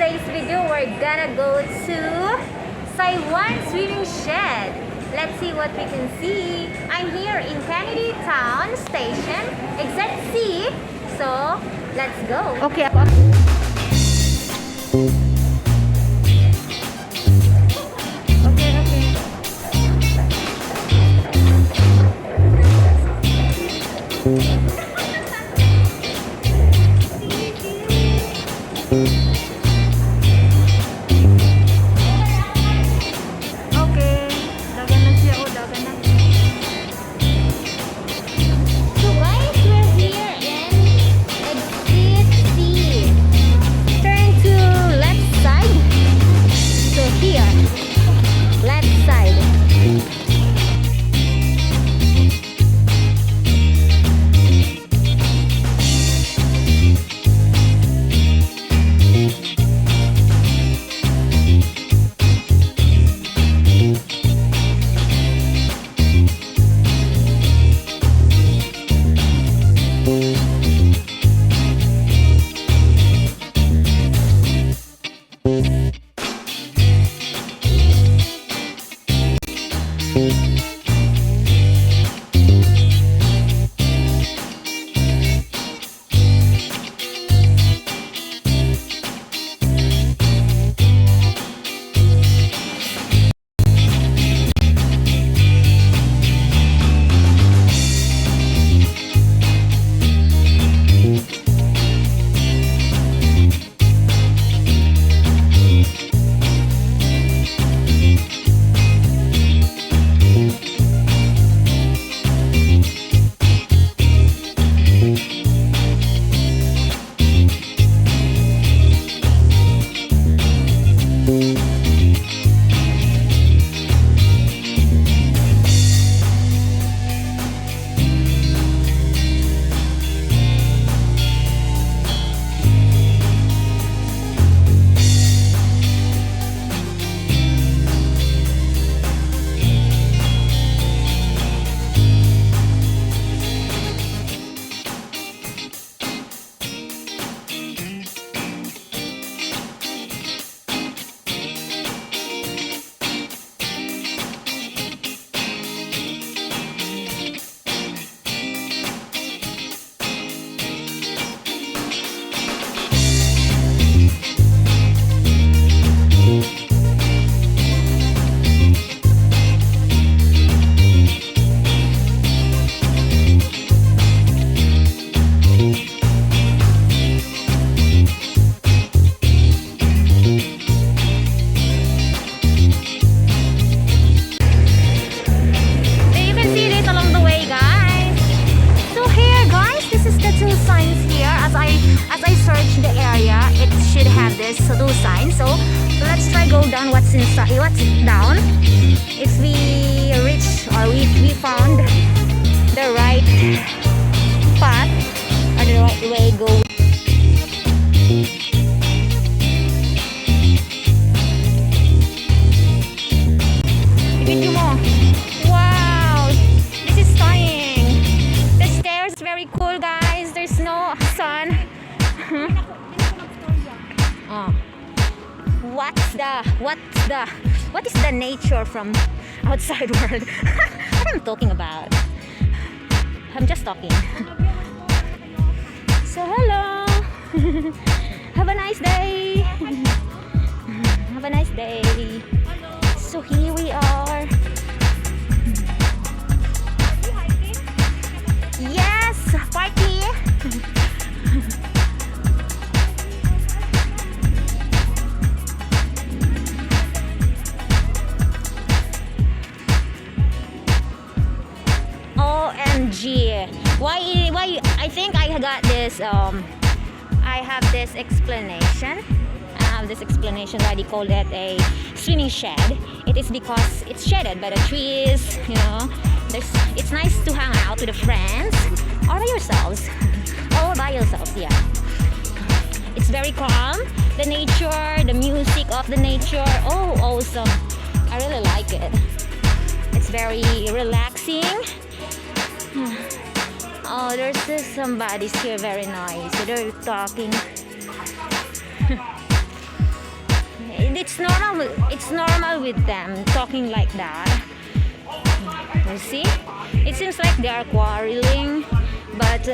today's video, we're gonna go to Taiwan swimming shed. Let's see what we can see. I'm here in Kennedy Town Station, exit C. So, let's go. Okay. Two signs. So let's try go down what's inside, what's down. If we reach or if we found the right path or the right way go. Video mo. Wow, this is stunning. The stairs very cool, guys. There's no sun. Oh. What is the nature from outside world? What I'm talking about? I'm just talking. So hello. Have a nice day. Have a nice day. So here we are. Yes, party. OMG. Why I think I got this I have this explanation. Why they call it a swimming shed. It is because it's shaded by the trees, you know. It's nice to hang out with the friends or by yourselves. Or by yourselves, yeah. It's very calm. The nature, the music of the nature. Oh, awesome. I really like it. It's very relaxing. Oh, there's somebody's here, very nice. They're talking. it's normal. It's normal with them talking like that. You see, it seems like they are quarreling, but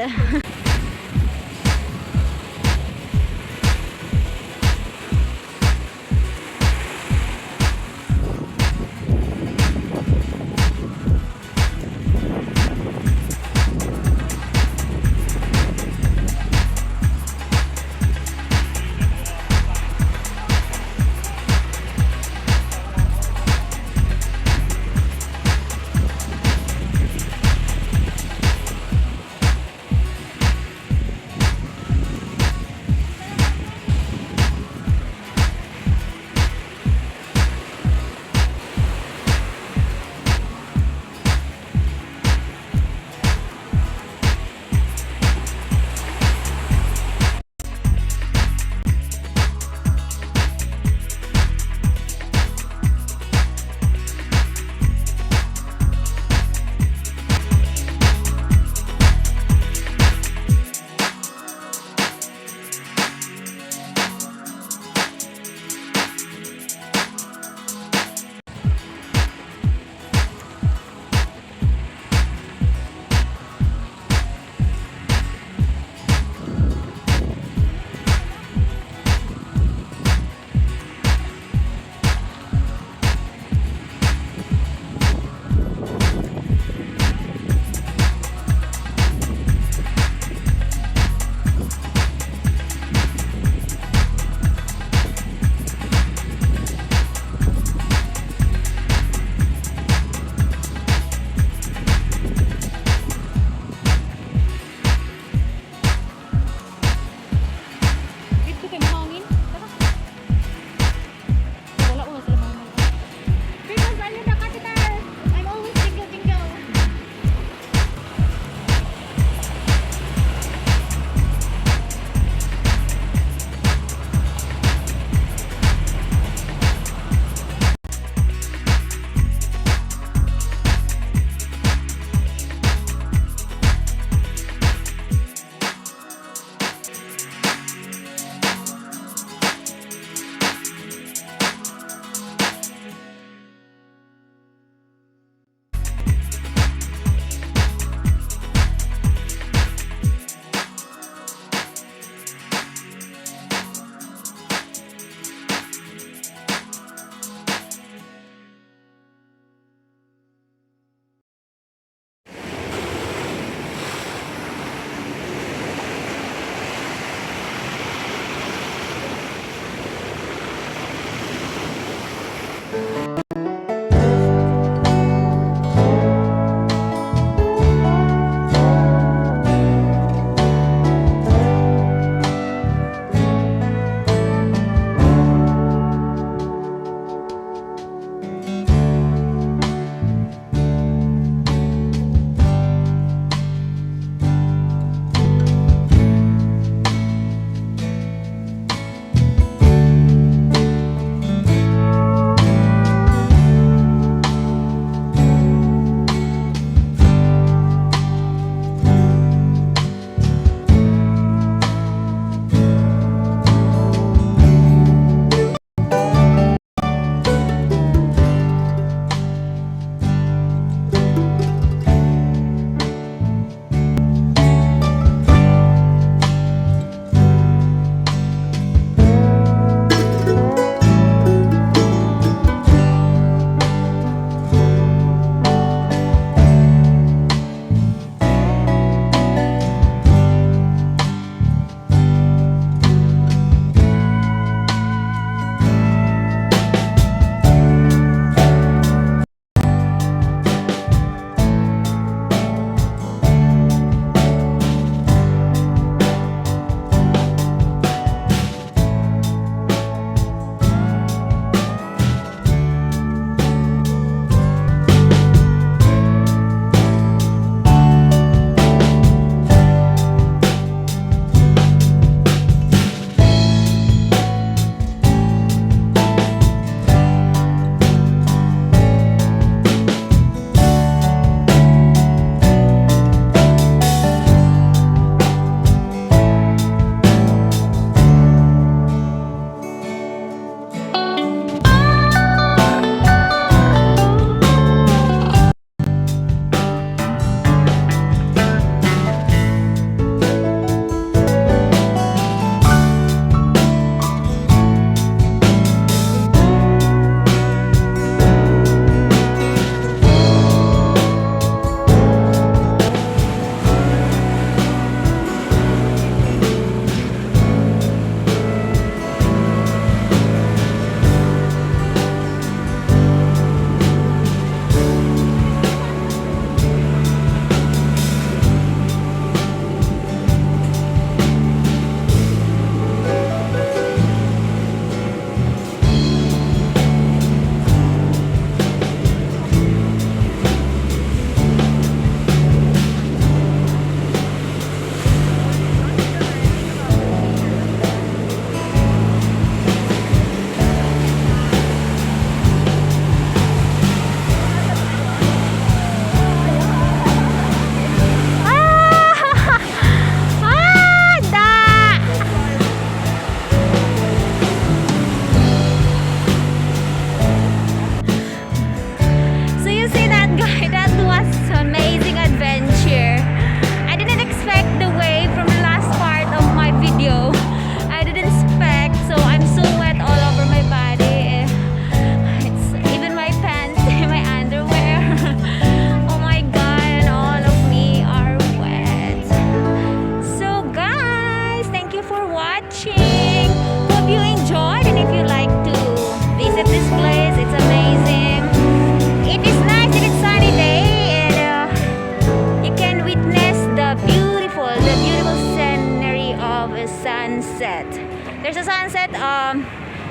there's a sunset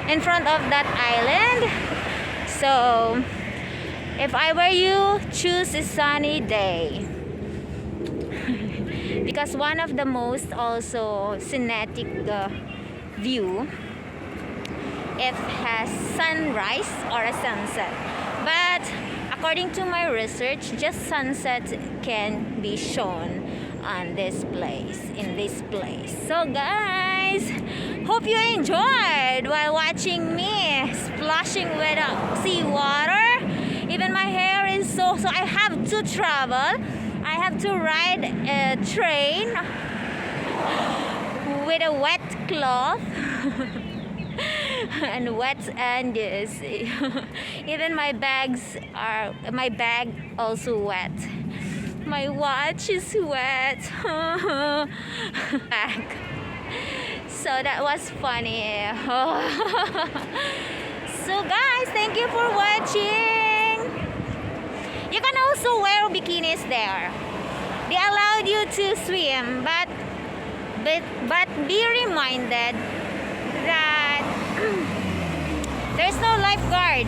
in front of that island. So if I were you, choose a sunny day. Because one of the most also scenic view if has sunrise or a sunset. But according to my research, just sunset can be shown on this place, in this place. So guys, hope you enjoyed while watching me splashing with seawater. Even my hair is so I have to travel. I have to ride a train with a wet cloth and wet undies. Even my bag also wet. My watch is wet. Back. So that was funny. So guys, thank you for watching. You can also wear bikinis there. They allowed you to swim, but be reminded that there's no lifeguard.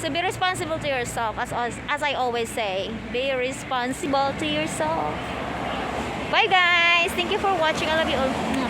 So be responsible to yourself, as I always say. Be responsible to yourself. Bye guys. Thank you for watching. I love you all.